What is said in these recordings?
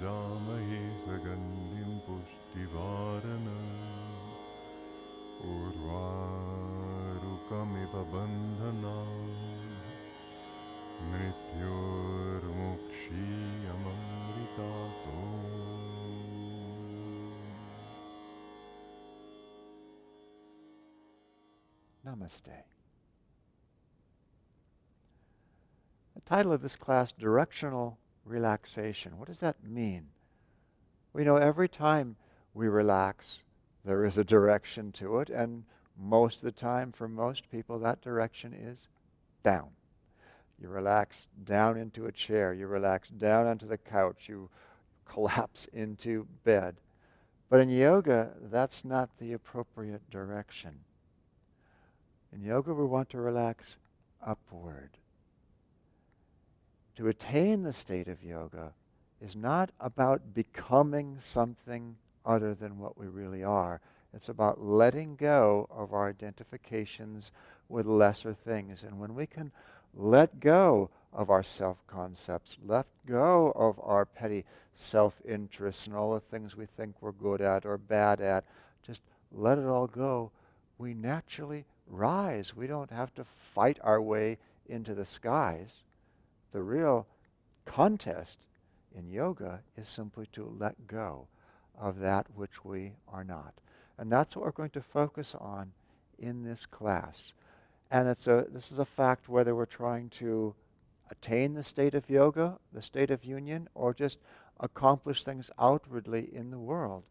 Yajamahe Sagandim Pushtivarana Urvarukamiva Bandhana Mrityurmukshiyamamritato. Namaste. The title of this class, Directional Relaxation. What does that mean? We know every time we relax, there is a direction to it, and most of the time, for most people, that direction is down. You relax down into a chair, you relax down onto the couch, you collapse into bed. But in yoga, that's not the appropriate direction. In yoga, we want to relax upward. To attain the state of yoga is not about becoming something other than what we really are. It's about letting go of our identifications with lesser things. And when we can let go of our self-concepts, let go of our petty self-interests and all the things we think we're good at or bad at, just let it all go, we naturally rise. We don't have to fight our way into the skies. The real contest in yoga is simply to let go of that which we are not. And that's what we're going to focus on in this class. And this is a fact whether we're trying to attain the state of yoga, the state of union, or just accomplish things outwardly in the world,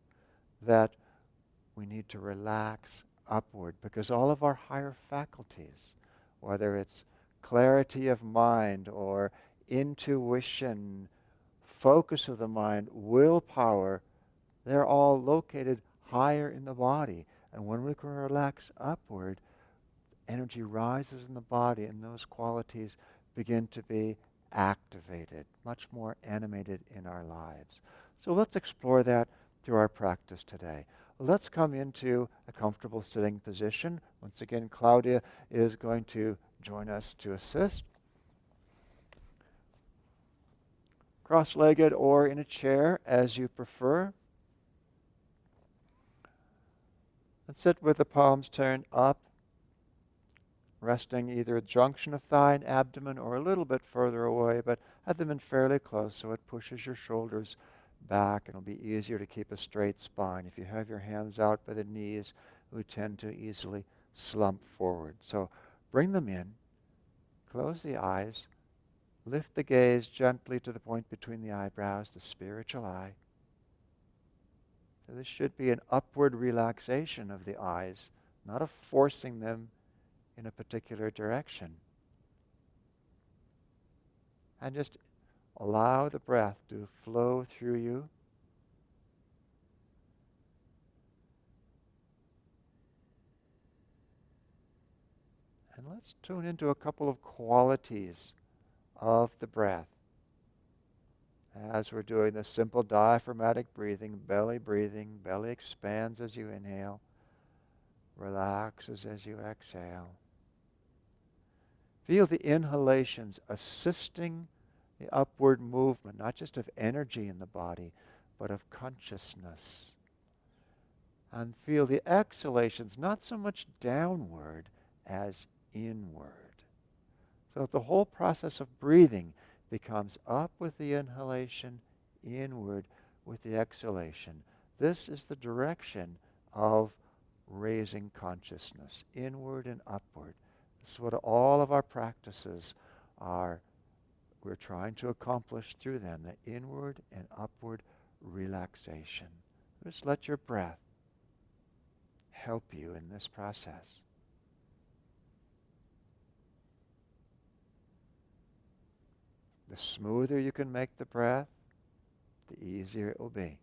that we need to relax upward, because all of our higher faculties, whether it's clarity of mind or intuition, focus of the mind, willpower, they're all located higher in the body. And when we can relax upward, energy rises in the body and those qualities begin to be activated, much more animated in our lives. So let's explore that through our practice today. Let's come into a comfortable sitting position. Once again, Claudia is going to join us to assist. Cross-legged or in a chair, as you prefer. And sit with the palms turned up, resting either at junction of thigh and abdomen or a little bit further away, but have them in fairly close so it pushes your shoulders back and it'll be easier to keep a straight spine. If you have your hands out by the knees, we tend to easily slump forward. So bring them in, close the eyes, lift the gaze gently to the point between the eyebrows, the spiritual eye. So this should be an upward relaxation of the eyes, not a forcing them in a particular direction. And just allow the breath to flow through you. And let's tune into a couple of qualities of the breath. As we're doing this simple diaphragmatic breathing, belly expands as you inhale, relaxes as you exhale. Feel the inhalations assisting the upward movement, not just of energy in the body, but of consciousness. And feel the exhalations, not so much downward as inward. So the whole process of breathing becomes up with the inhalation, inward with the exhalation. This is the direction of raising consciousness, inward and upward. This is what all of our practices are. We're trying to accomplish through them, the inward and upward relaxation. Just let your breath help you in this process. The smoother you can make the breath, the easier it will be.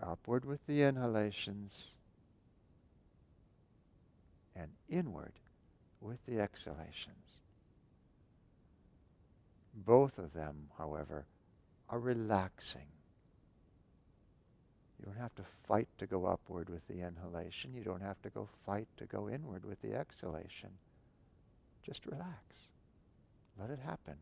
Upward with the inhalations and inward with the exhalations. Both of them, however, are relaxing. You don't have to fight to go upward with the inhalation. You don't have to go fight to go inward with the exhalation. Just relax. Let it happen.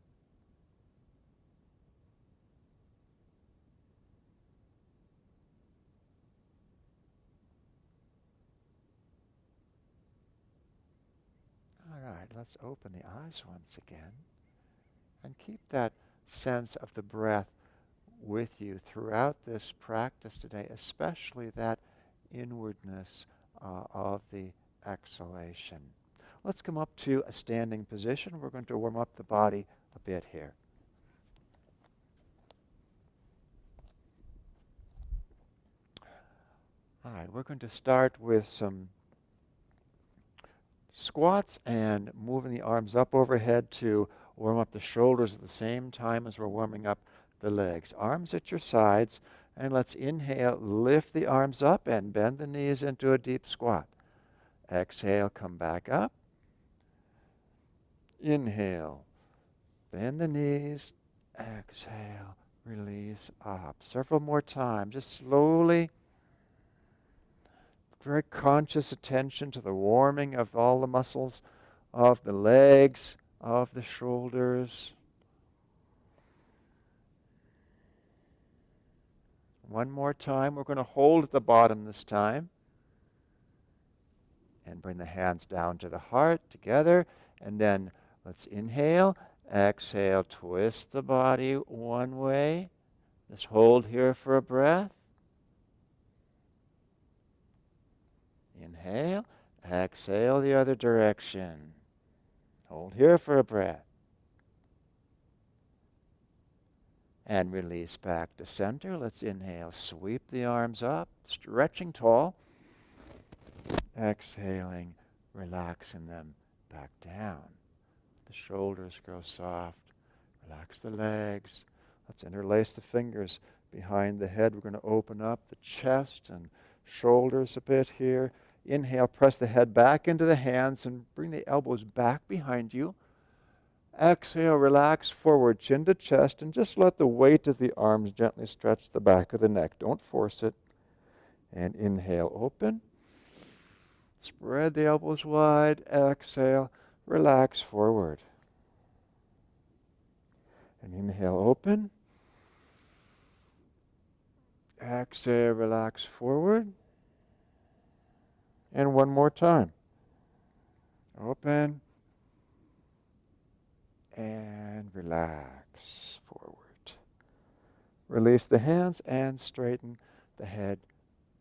All right, let's open the eyes once again and keep that sense of the breath with you throughout this practice today, especially that inwardness of the exhalation. Let's come up to a standing position. We're going to warm up the body a bit here. All right, we're going to start with some squats and moving the arms up overhead to warm up the shoulders at the same time as we're warming up the legs. Arms at your sides, and let's inhale, lift the arms up and bend the knees into a deep squat. Exhale, come back up. Inhale, bend the knees. Exhale, release up. Several more times, just slowly. Very conscious attention to the warming of all the muscles of the legs, of the shoulders. One more time. We're going to hold at the bottom this time. And bring the hands down to the heart together. And then let's inhale. Exhale, twist the body one way. Just hold here for a breath. Inhale. Exhale the other direction. Hold here for a breath. And release back to center. Let's inhale. Sweep the arms up, stretching tall. Exhaling, relaxing them back down. The shoulders grow soft. Relax the legs. Let's interlace the fingers behind the head. We're going to open up the chest and shoulders a bit here. Inhale, press the head back into the hands and bring the elbows back behind you. Exhale, relax forward, chin to chest, and just let the weight of the arms gently stretch the back of the neck. Don't force it. And inhale, open. Spread the elbows wide. Exhale, relax forward. And inhale, open. Exhale, relax forward. And one more time. Open. And relax forward. Release the hands and straighten the head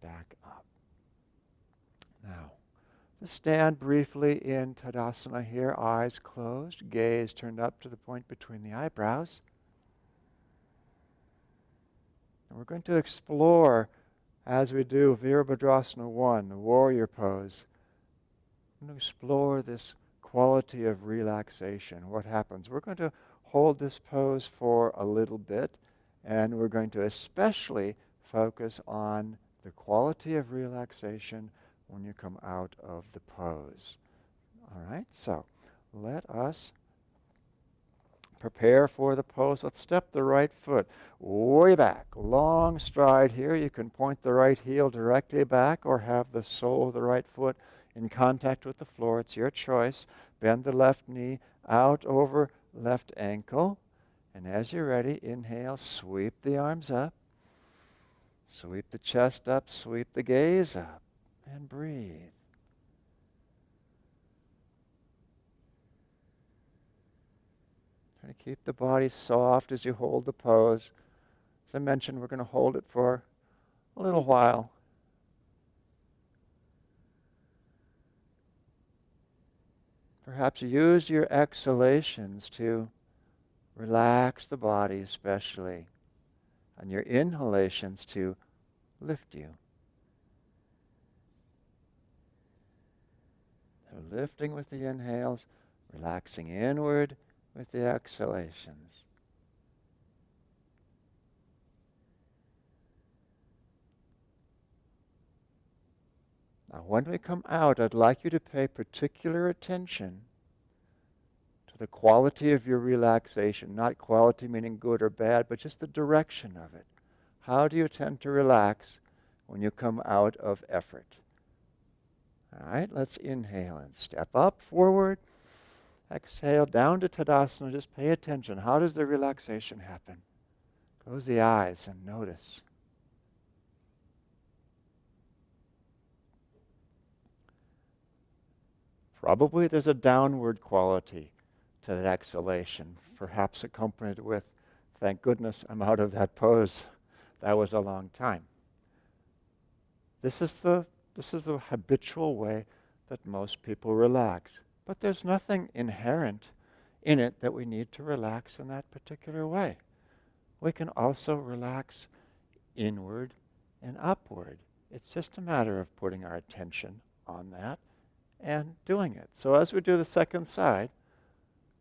back up. Now, just stand briefly in Tadasana here, eyes closed, gaze turned up to the point between the eyebrows. And we're going to explore, as we do Virabhadrasana 1, the warrior pose, we're going to explore this quality of relaxation. What happens? We're going to hold this pose for a little bit, and we're going to especially focus on the quality of relaxation when you come out of the pose. All right, so let us prepare for the pose. Let's step the right foot way back. Long stride here. You can point the right heel directly back or have the sole of the right foot in contact with the floor. It's your choice. Bend the left knee out over left ankle. And as you're ready, inhale, sweep the arms up. Sweep the chest up, sweep the gaze up, and breathe. Try to keep the body soft as you hold the pose. As I mentioned, we're going to hold it for a little while. Perhaps use your exhalations to relax the body especially, and your inhalations to lift you. So lifting with the inhales, relaxing inward with the exhalations. Now when we come out, I'd like you to pay particular attention to the quality of your relaxation. Not quality meaning good or bad, but just the direction of it. How do you tend to relax when you come out of effort? All right, let's inhale and step up, forward. Exhale down to Tadasana. Just pay attention. How does the relaxation happen? Close the eyes and notice. Probably there's a downward quality to that exhalation, perhaps accompanied with, thank goodness I'm out of that pose. That was a long time. This is the habitual way that most people relax. But there's nothing inherent in it that we need to relax in that particular way. We can also relax inward and upward. It's just a matter of putting our attention on that and doing it. So as we do the second side,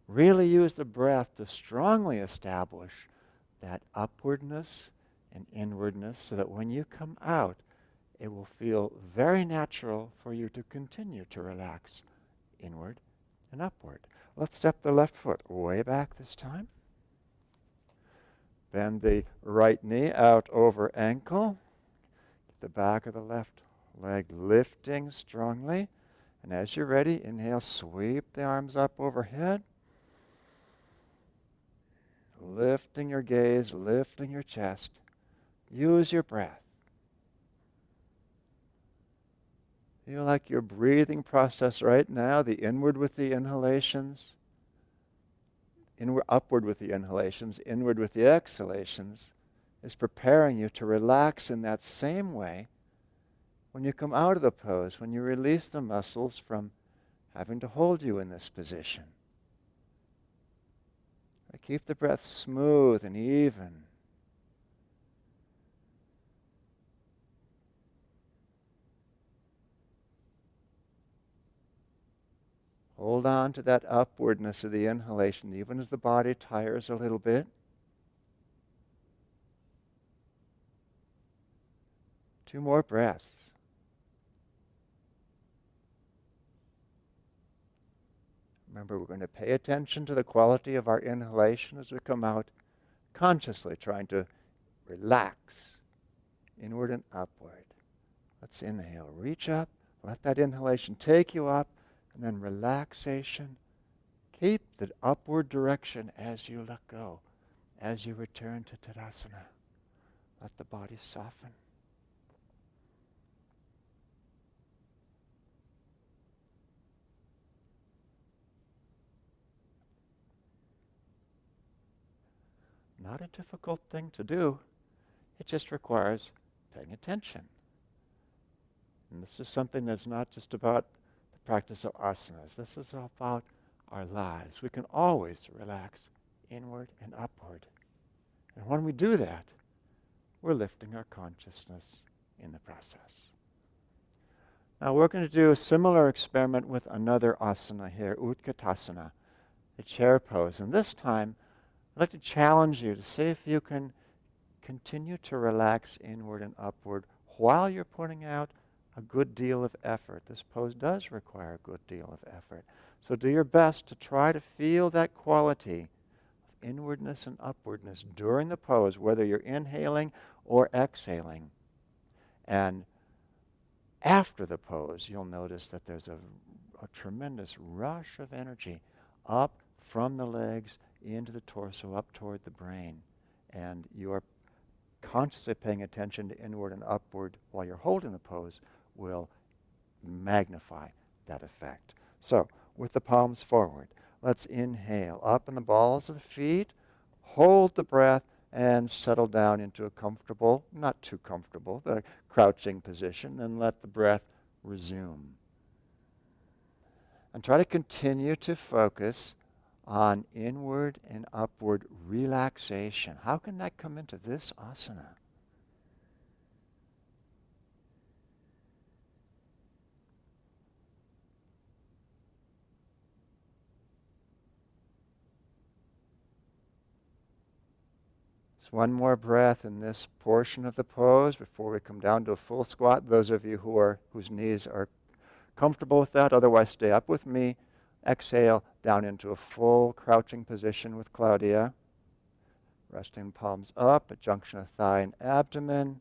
really use the breath to strongly establish that upwardness and inwardness so that when you come out, it will feel very natural for you to continue to relax inward and upward. Let's step the left foot way back this time. Bend the right knee out over ankle. Get the back of the left leg lifting strongly. And as you're ready, inhale, sweep the arms up overhead. Lifting your gaze, lifting your chest. Use your breath. Feel like your breathing process right now, the inward with the inhalations, upward with the inhalations, inward with the exhalations, is preparing you to relax in that same way when you come out of the pose, when you release the muscles from having to hold you in this position. Keep the breath smooth and even. Hold on to that upwardness of the inhalation, even as the body tires a little bit. 2 more breaths. Remember, we're going to pay attention to the quality of our inhalation as we come out, consciously trying to relax inward and upward. Let's inhale. Reach up. Let that inhalation take you up. And then relaxation. Keep the upward direction as you let go, as you return to Tadasana. Let the body soften. Not a difficult thing to do. It just requires paying attention. And this is something that's not just about the practice of asanas. This is about our lives. We can always relax inward and upward. And when we do that, we're lifting our consciousness in the process. Now we're going to do a similar experiment with another asana here, Utkatasana, the chair pose. And this time, I'd like to challenge you to see if you can continue to relax inward and upward while you're putting out a good deal of effort. This pose does require a good deal of effort. So do your best to try to feel that quality of inwardness and upwardness during the pose, whether you're inhaling or exhaling. And after the pose, you'll notice that there's a tremendous rush of energy up from the legs into the torso, up toward the brain. And you are consciously paying attention to inward and upward while you're holding the pose will magnify that effect. So, with the palms forward, let's inhale up in the balls of the feet, hold the breath, and settle down into a comfortable, not too comfortable, but a crouching position, and let the breath resume. And try to continue to focus on inward and upward relaxation. How can that come into this asana? Just one more breath in this portion of the pose before we come down to a full squat. Those of you whose knees are comfortable with that, otherwise stay up with me. Exhale down into a full crouching position with Claudia. Resting palms up at junction of thigh and abdomen.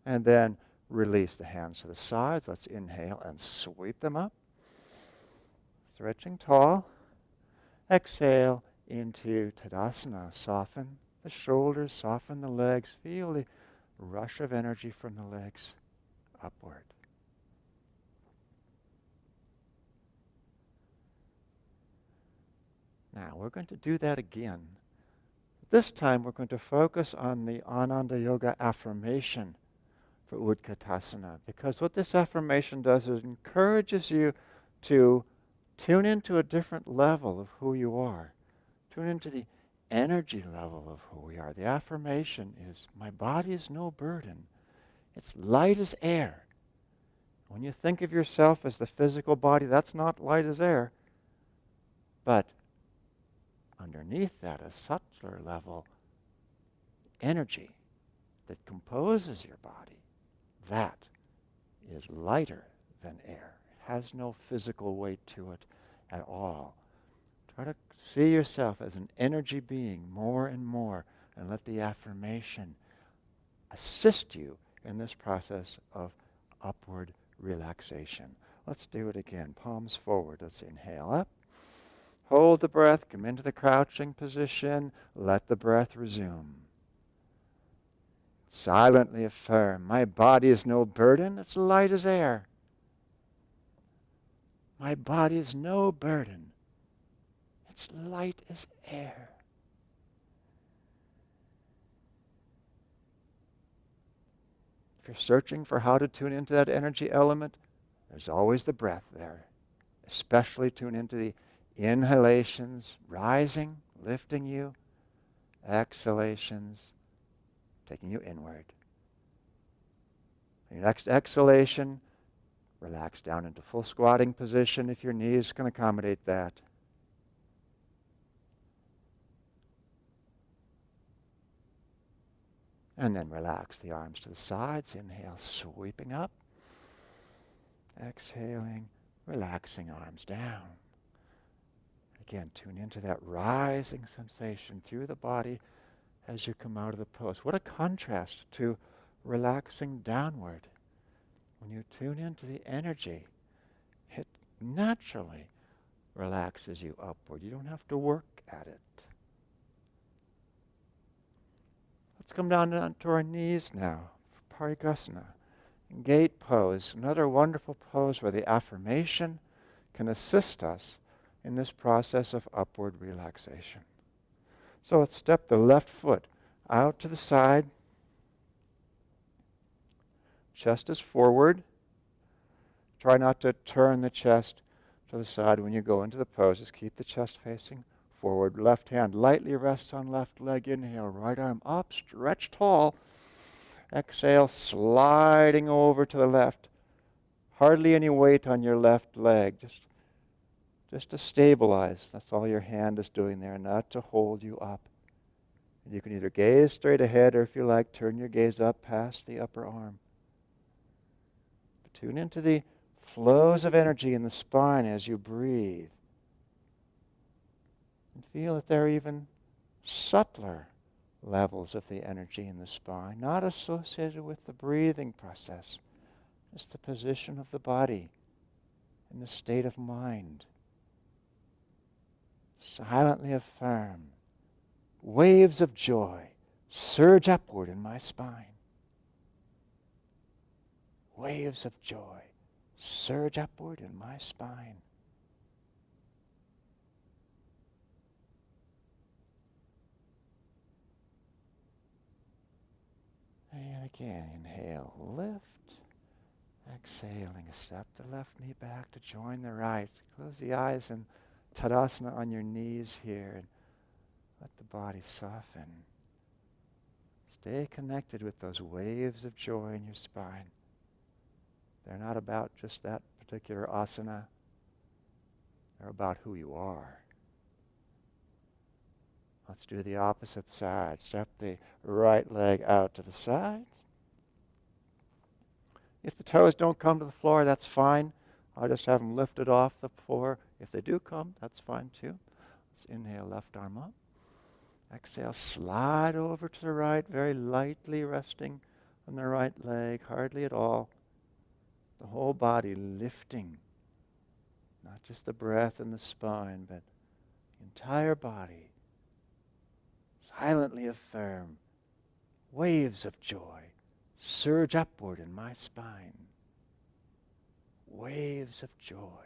And then release the hands to the sides. Let's inhale and sweep them up. Stretching tall. Exhale into Tadasana. Soften the shoulders, soften the legs. Feel the rush of energy from the legs upward. Now we're going to do that again. This time we're going to focus on the Ananda Yoga affirmation for Utkatasana, because what this affirmation does is it encourages you to tune into a different level of who you are. Tune into the energy level of who we are. The affirmation is, my body is no burden. It's light as air. When you think of yourself as the physical body, that's not light as air. But underneath that, a subtler level energy that composes your body, that is lighter than air. It has no physical weight to it at all. Try to see yourself as an energy being more and more, and let the affirmation assist you in this process of upward relaxation. Let's do it again. Palms forward. Let's inhale up. Hold the breath. Come into the crouching position. Let the breath resume. Silently affirm, my body is no burden. It's light as air. My body is no burden. It's light as air. If you're searching for how to tune into that energy element, there's always the breath there. Especially tune into the inhalations, rising, lifting you, exhalations, taking you inward. Your next exhalation, relax down into full squatting position if your knees can accommodate that. And then relax the arms to the sides. Inhale, sweeping up. Exhaling, relaxing arms down. Again, tune into that rising sensation through the body as you come out of the pose. What a contrast to relaxing downward. When you tune into the energy, it naturally relaxes you upward. You don't have to work at it. Let's come down to our knees now for Parigasana. Gate pose, another wonderful pose where the affirmation can assist us in this process of upward relaxation. So let's step the left foot out to the side. Chest is forward. Try not to turn the chest to the side when you go into the pose. Just keep the chest facing forward. Left hand lightly rests on left leg. Inhale, right arm up, stretch tall. Exhale, sliding over to the left. Hardly any weight on your left leg, just to stabilize. That's all your hand is doing there, not to hold you up. And you can either gaze straight ahead, or if you like, turn your gaze up past the upper arm. But tune into the flows of energy in the spine as you breathe. And feel that there are even subtler levels of the energy in the spine, not associated with the breathing process. It's the position of the body and the state of mind. Silently affirm, waves of joy surge upward in my spine. Waves of joy surge upward in my spine. And again, inhale, lift. Exhaling, step the left knee back to join the right. Close the eyes and Tadasana on your knees here, and let the body soften. Stay connected with those waves of joy in your spine. They're not about just that particular asana. They're about who you are. Let's do the opposite side. Step the right leg out to the side. If the toes don't come to the floor, that's fine. I'll just have them lifted off the floor. If they do come, that's fine too. Let's inhale, left arm up. Exhale, slide over to the right, very lightly resting on the right leg, hardly at all. The whole body lifting Not just the breath and the spine, but the entire body. Silently affirm, waves of joy surge upward in my spine. Waves of joy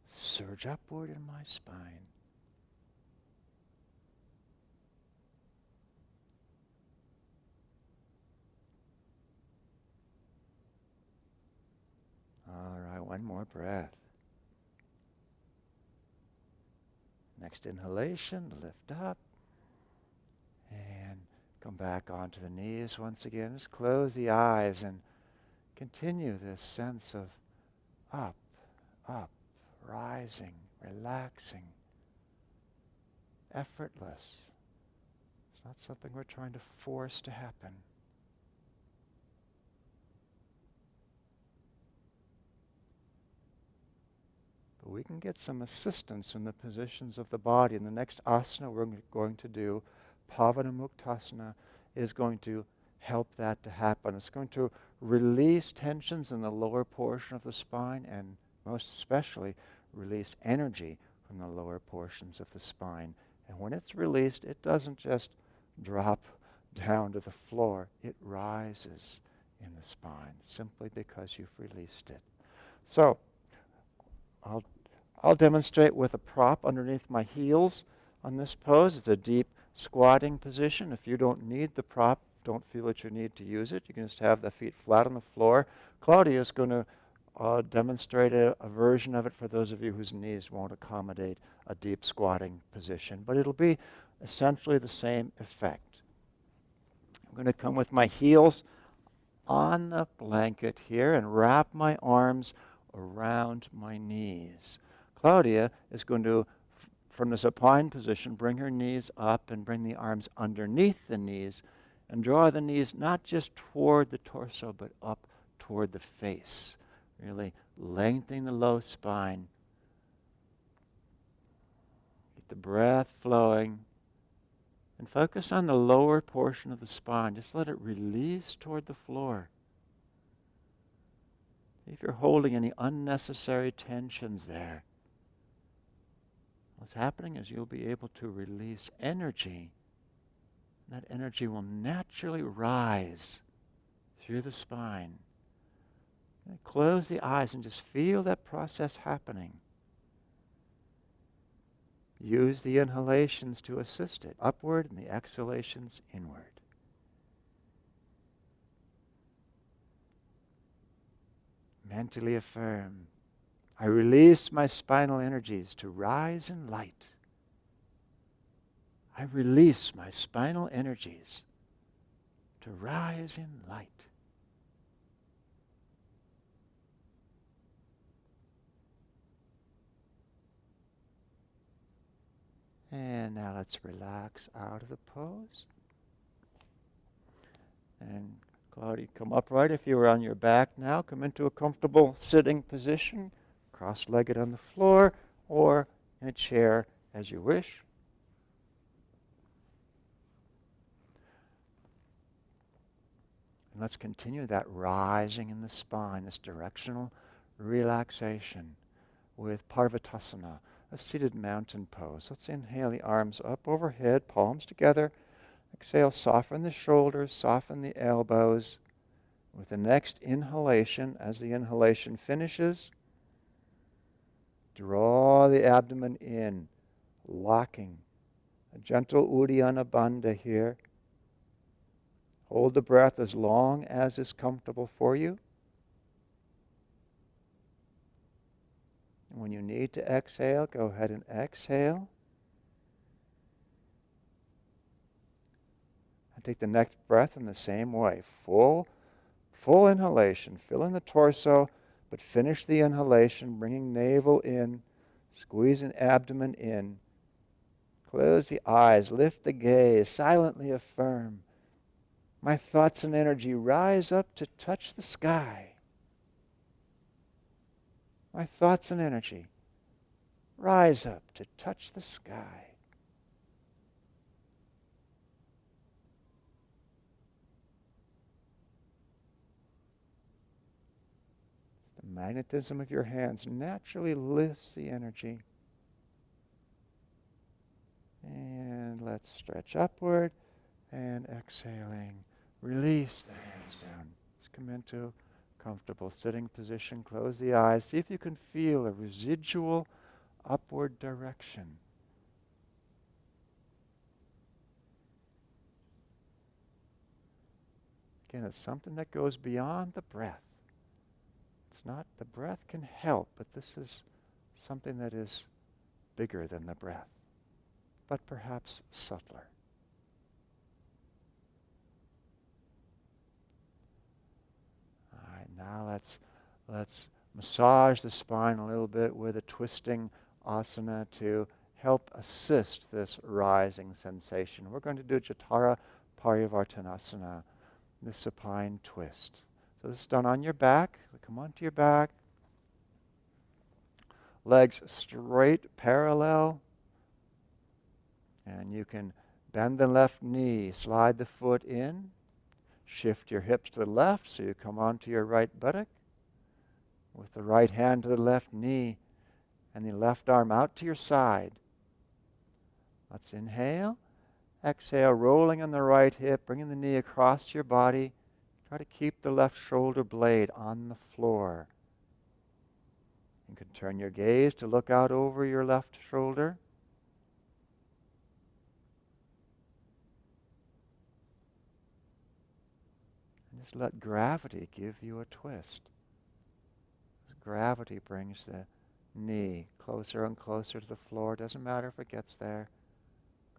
surge upward in my spine. All right, one more breath. Next inhalation, lift up. And come back onto the knees once again. Just close the eyes and continue this sense of up, up, rising, relaxing, effortless. It's not something we're trying to force to happen. But we can get some assistance in the positions of the body. In the next asana we're going to do, Pavanamuktasana, is going to help that to happen. It's going to release tensions in the lower portion of the spine and most especially release energy from the lower portions of the spine. And when it's released, it doesn't just drop down to the floor. It rises in the spine simply because you've released it. So I'll demonstrate with a prop underneath my heels on this pose. It's a deep squatting position. If you don't need the prop, don't feel that you need to use it. You can just have the feet flat on the floor. Claudia is going to demonstrate a version of it for those of you whose knees won't accommodate a deep squatting position. But it'll be essentially the same effect. I'm going to come with my heels on the blanket here and wrap my arms around my knees. Claudia is going to, from the supine position, bring her knees up and bring the arms underneath the knees and draw the knees not just toward the torso but up toward the face, really lengthening the low spine. Get the breath flowing and focus on the lower portion of the spine. Just let it release toward the floor. If you're holding any unnecessary tensions there, what's happening is you'll be able to release energy. That energy will naturally rise through the spine. And close the eyes and just feel that process happening. Use the inhalations to assist it, upward, and the exhalations inward. Mentally affirm, I release my spinal energies to rise in light. I release my spinal energies to rise in light. And now let's relax out of the pose. And Claudia, come upright if you were on your back now. Come into a comfortable sitting position, cross-legged on the floor or in a chair as you wish. And let's continue that rising in the spine, this directional relaxation with Parvatasana, a seated mountain pose. Let's inhale the arms up overhead, palms together. Exhale, soften the shoulders, soften the elbows. With the next inhalation, as the inhalation finishes, draw the abdomen in, locking. A gentle Uddiyana Bandha here. Hold the breath as long as is comfortable for you. And when you need to exhale, go ahead and exhale. And take the next breath in the same way. Full inhalation. Fill in the torso, but finish the inhalation, bringing navel in, squeezing abdomen in. Close the eyes, lift the gaze, silently affirm. My thoughts and energy rise up to touch the sky. My thoughts and energy rise up to touch the sky. magnetism of your hands naturally lifts the energy. And let's stretch upward and exhaling. Release the hands down. Let's come into comfortable sitting position. Close the eyes. See if you can feel a residual upward direction. Again, it's something that goes beyond the breath. It's not, the breath can help, but this is something that is bigger than the breath, but perhaps subtler. All right, now let's massage the spine a little bit with a twisting asana to help assist this rising sensation. We're going to do Jatara Parivartanasana, the supine twist. So this is done on your back. Come onto your back. Legs straight, parallel. And you can bend the left knee, slide the foot in, shift your hips to the left so you come onto your right buttock. With the right hand to the left knee and the left arm out to your side. Let's inhale. Exhale, rolling on the right hip, bringing the knee across your body. Try to keep the left shoulder blade on the floor. You can turn your gaze to look out over your left shoulder. And just let gravity give you a twist. Gravity brings the knee closer and closer to the floor. Doesn't matter if it gets there.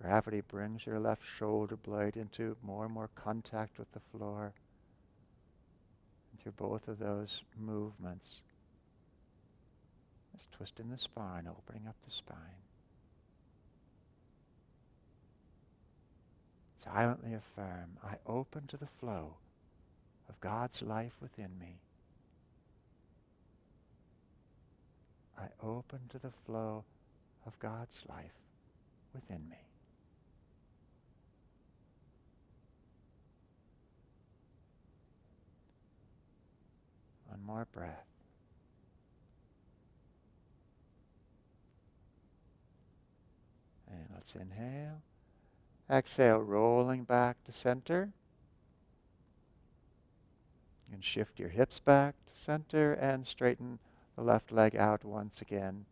Gravity brings your left shoulder blade into more and more contact with the floor. And through both of those movements, just twisting the spine, opening up the spine. Silently affirm, I open to the flow of God's life within me. I open to the flow of God's life within me. One more breath. And let's inhale. Exhale, rolling back to center. You can shift your hips back to center and straighten the left leg out once again.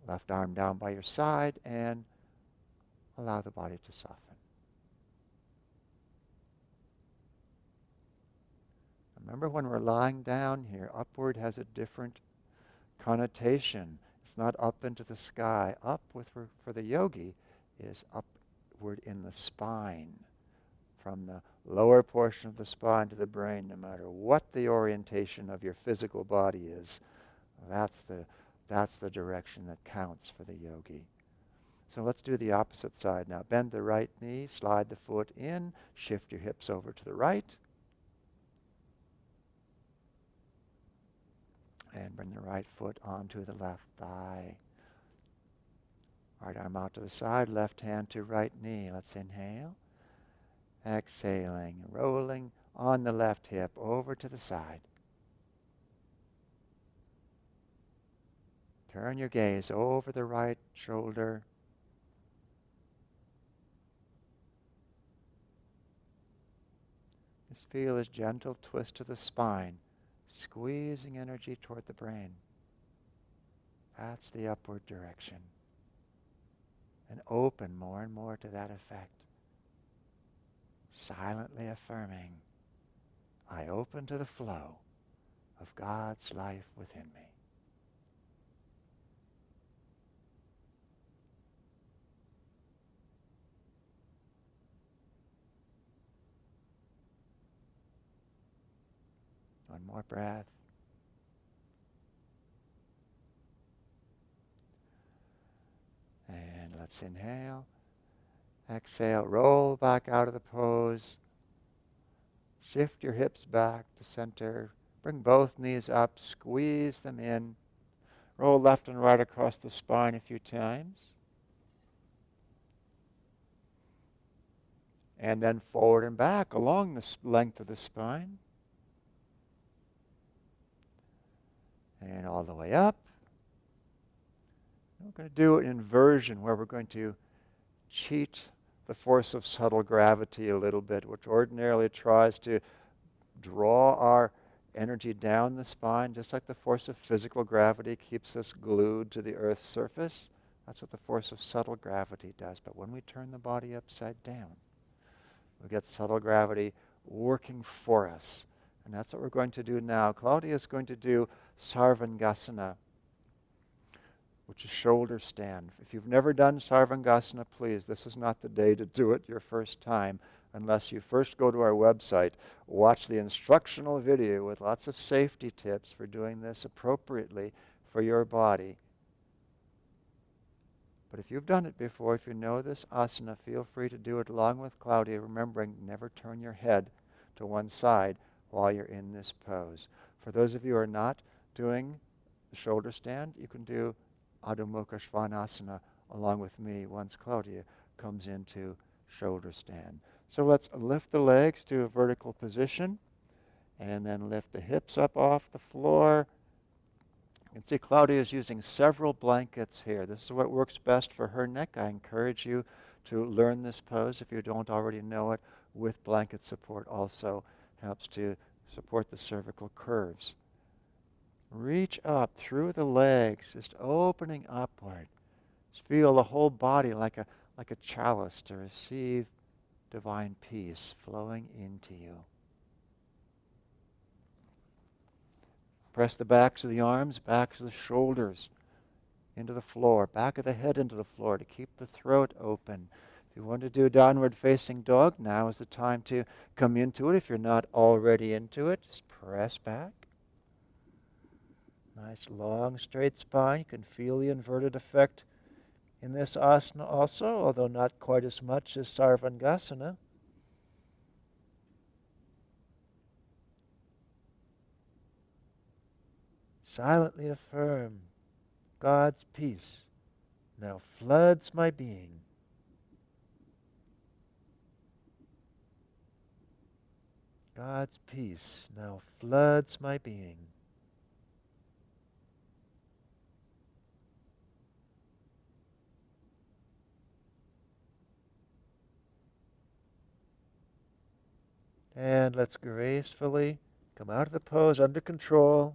Left arm down by your side and allow the body to soften. Remember, when we're lying down here, upward has a different connotation. It's not up into the sky. Up for the yogi is upward in the spine, from the lower portion of the spine to the brain, no matter what the orientation of your physical body is. That's the direction that counts for the yogi. So let's do the opposite side now. Bend the right knee, slide the foot in, shift your hips over to the right. And bring the right foot onto the left thigh. Right arm out to the side, left hand to right knee. Let's inhale. Exhaling, rolling on the left hip over to the side. Turn your gaze over the right shoulder. Just feel this gentle twist to the spine, squeezing energy toward the brain. That's the upward direction. And open more and more to that effect. Silently affirming, I open to the flow of God's life within me. One more breath. And let's inhale. Exhale, roll back out of the pose. Shift your hips back to center. Bring both knees up, squeeze them in. Roll left and right across the spine a few times. And then forward and back along the length of the spine. and all the way up. We're going to do an inversion where we're going to cheat the force of subtle gravity a little bit, which ordinarily tries to draw our energy down the spine, just like the force of physical gravity keeps us glued to the Earth's surface. That's what the force of subtle gravity does. But when we turn the body upside down, we get subtle gravity working for us. And that's what we're going to do now. Claudia is going to do Sarvangasana, which is shoulder stand. If you've never done Sarvangasana, please, this is not the day to do it your first time unless you first go to our website, watch the instructional video with lots of safety tips for doing this appropriately for your body. But if you've done it before, if you know this asana, feel free to do it along with Claudia, remembering never turn your head to one side while you're in this pose. For those of you who are not doing the shoulder stand, you can do Adho Mukha Svanasana along with me once Claudia comes into shoulder stand. So let's lift the legs to a vertical position and then lift the hips up off the floor. You can see Claudia is using several blankets here. This is what works best for her neck. I encourage you to learn this pose if you don't already know it, with blanket support also helps to support the cervical curves. Reach up through the legs, just opening upward. Just feel the whole body like a chalice to receive divine peace flowing into you. Press the backs of the arms, backs of the shoulders into the floor, back of the head into the floor to keep the throat open. If you want to do downward facing dog, now is the time to come into it. If you're not already into it, just press back. Nice long straight spine. You can feel the inverted effect in this asana also, although not quite as much as Sarvangasana. Silently affirm, God's peace now floods my being. God's peace now floods my being. And let's gracefully come out of the pose under control,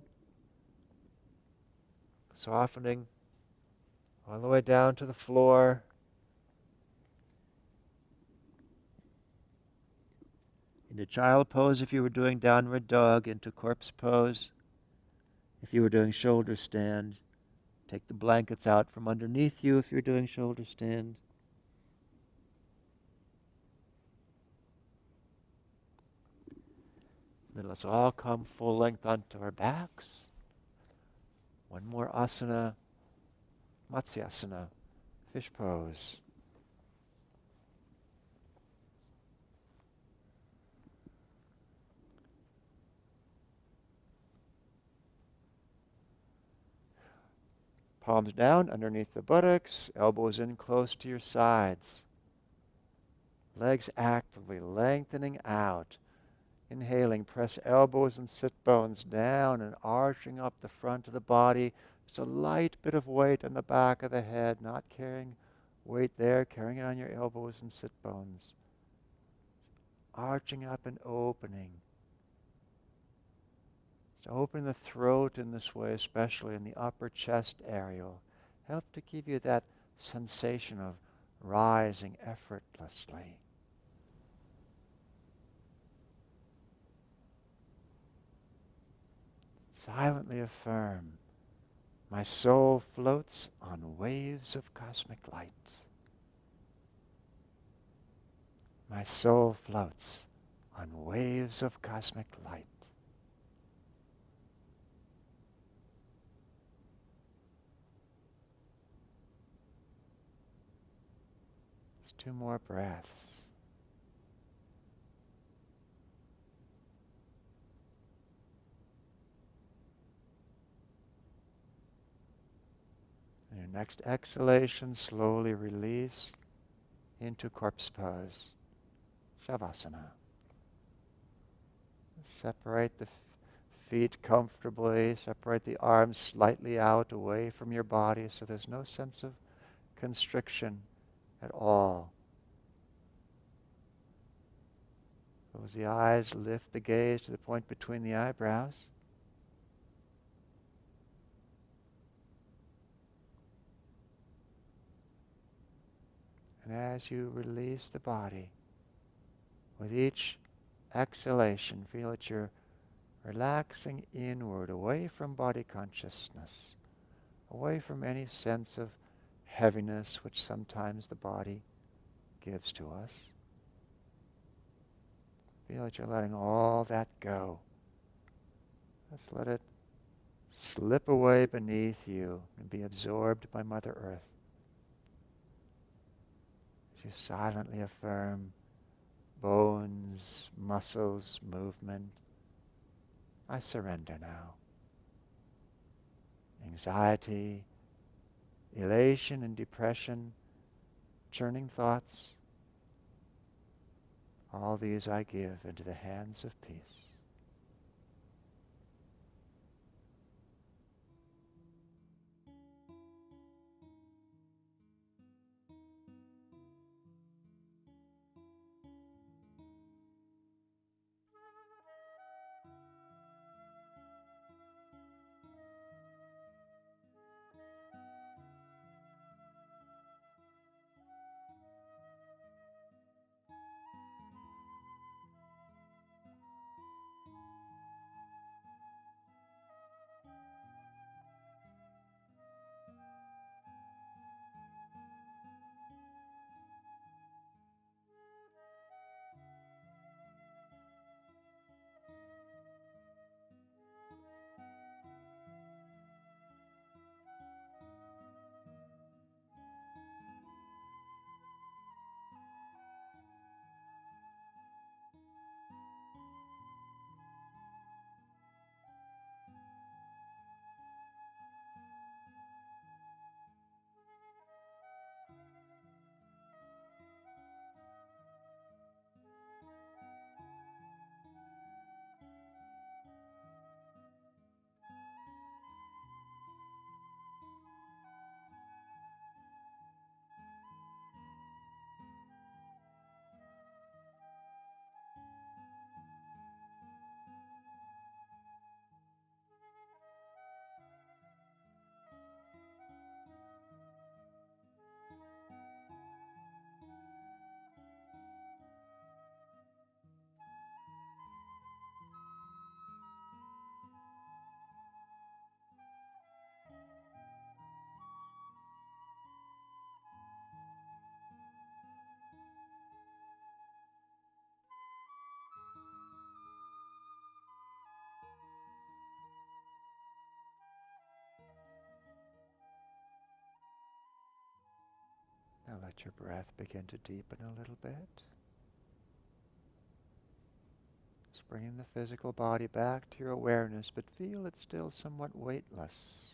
softening all the way down to the floor. Into child pose if you were doing downward dog, into corpse pose if you were doing shoulder stand. Take the blankets out from underneath you if you're doing shoulder stand. Then let's all come full length onto our backs. One more asana, Matsyasana, fish pose. Palms down underneath the buttocks, elbows in close to your sides. Legs actively lengthening out. Inhaling, press elbows and sit bones down and arching up the front of the body. Just a light bit of weight on the back of the head, not carrying weight there, carrying it on your elbows and sit bones. Arching up and opening. Just open the throat in this way, especially in the upper chest area. Help to give you that sensation of rising effortlessly. Silently affirm, my soul floats on waves of cosmic light. My soul floats on waves of cosmic light. Just 2 more breaths. And your next exhalation, slowly release into corpse pose, Shavasana. Separate the feet comfortably. Separate the arms slightly out away from your body so there's no sense of constriction at all. Close the eyes, lift the gaze to the point between the eyebrows. And as you release the body, with each exhalation, feel that you're relaxing inward, away from body consciousness, away from any sense of heaviness which sometimes the body gives to us. Feel that you're letting all that go. Just let it slip away beneath you and be absorbed by Mother Earth. As you silently affirm bones, muscles, movement, I surrender now. Anxiety, elation and depression, churning thoughts, all these I give into the hands of peace. Now let your breath begin to deepen a little bit. Just bringing the physical body back to your awareness, but feel it's still somewhat weightless.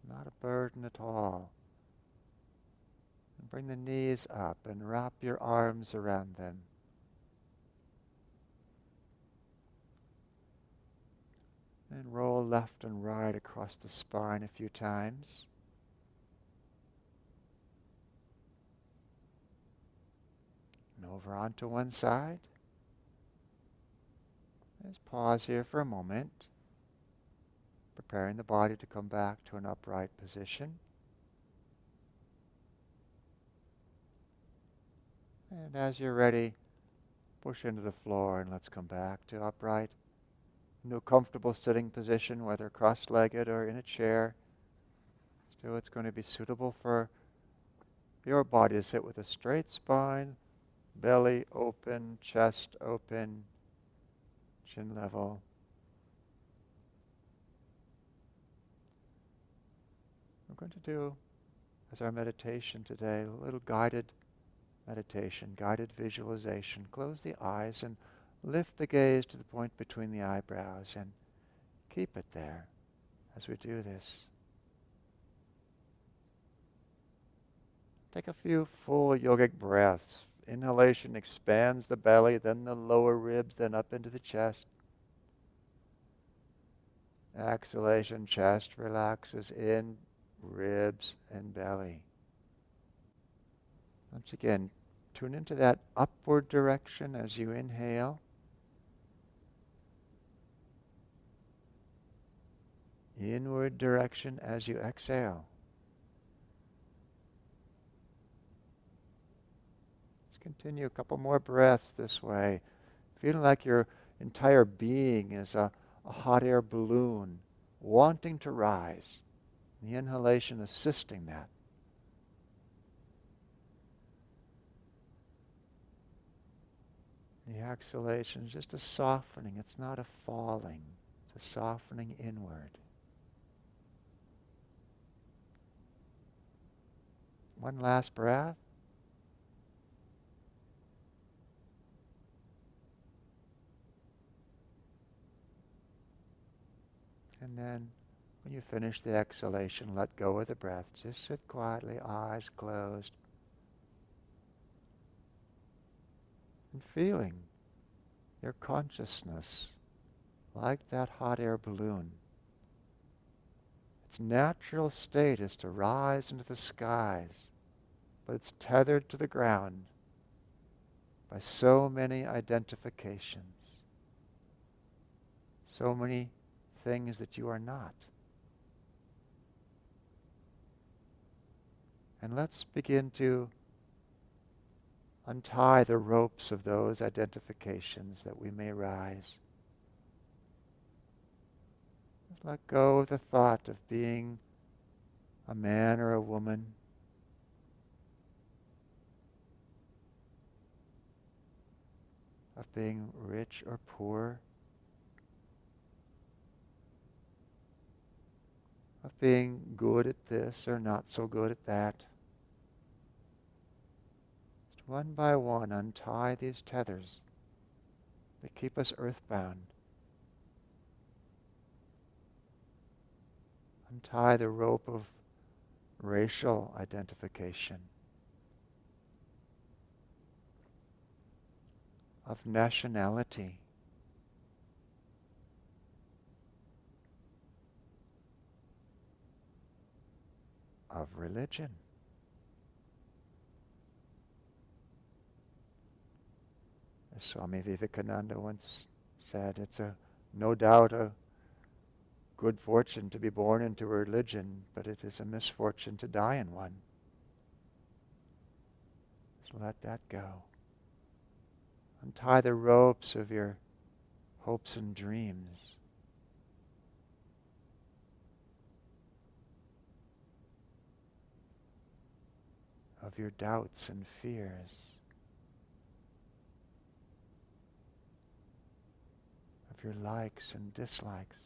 Not a burden at all. And bring the knees up and wrap your arms around them. And roll left and right across the spine a few times. And over onto one side. Just pause here for a moment, preparing the body to come back to an upright position. And as you're ready, push into the floor and let's come back to upright. Into a comfortable sitting position, whether cross-legged or in a chair. Still, it's going to be suitable for your body to sit with a straight spine, belly open, chest open, chin level. We're going to do, as our meditation today, a little guided meditation, guided visualization. Close the eyes and lift the gaze to the point between the eyebrows and keep it there as we do this. Take a few full yogic breaths. Inhalation expands the belly, then the lower ribs, then up into the chest. Exhalation, chest relaxes in, ribs and belly. Once again, tune into that upward direction as you inhale. Inward direction as you exhale. Let's continue a couple more breaths this way. Feeling like your entire being is a hot air balloon wanting to rise. The inhalation assisting that. The exhalation is just a softening. It's not a falling. It's a softening inward. One last breath. And then when you finish the exhalation, let go of the breath. Just sit quietly, eyes closed. And feeling your consciousness like that hot air balloon. Its natural state is to rise into the skies, but it's tethered to the ground by so many identifications, so many things that you are not. And let's begin to untie the ropes of those identifications that we may rise. Let go of the thought of being a man or a woman, of being rich or poor, of being good at this or not so good at that. Just one by one, untie these tethers that keep us earthbound. Untie the rope of racial identification, of nationality, of religion. As Swami Vivekananda once said, it's no doubt a good fortune to be born into a religion, but it is a misfortune to die in one. So let that go. Untie the ropes of your hopes and dreams. Of your doubts and fears. Of your likes and dislikes.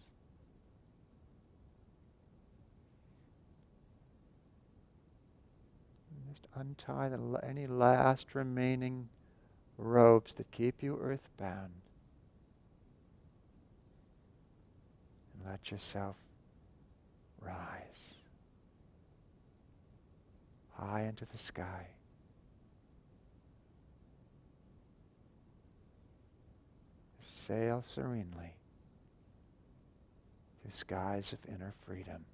Just untie any last remaining ropes that keep you earthbound. And let yourself rise high into the sky. Sail serenely through skies of inner freedom.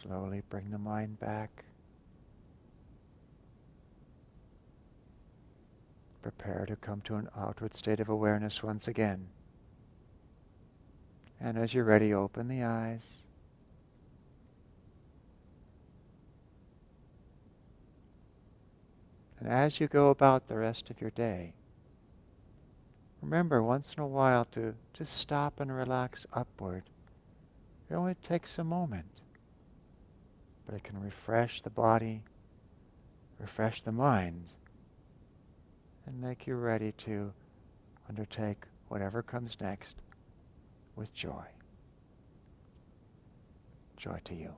Slowly bring the mind back. Prepare to come to an outward state of awareness once again. And as you're ready, open the eyes. And as you go about the rest of your day, remember once in a while to just stop and relax upward. It only takes a moment, but it can refresh the body, refresh the mind, and make you ready to undertake whatever comes next with joy. Joy to you.